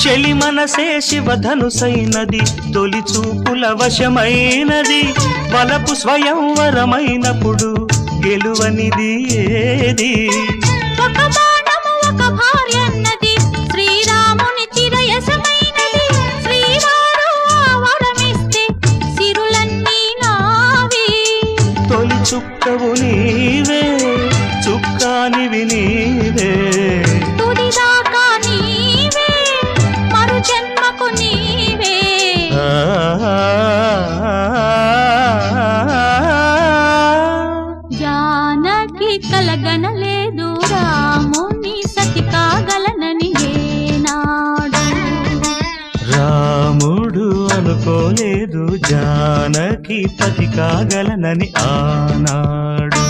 చెలి మనసే శివధనుసైనది తొలి చూపుల వశమైనది వలపు స్వయంవరమైనప్పుడు గెలువనిది ఏది ఒక బాణము ఒక భార్యన్నది శ్రీరాముని చిరయసమైనది శ్రీవారు వరమిస్తే సిరులన్నీ నావి తొలి చుక్కవు నీవే చుక్కానివి నీవే తుదిదాకా నీవే మరు జన్మకు నీవే జానకి కలగనలేదు రాముని సతి కాగలనని ఏనాడు రాముడు అనుకోలేదు జానకి పతి కాగలనని ఆనాడు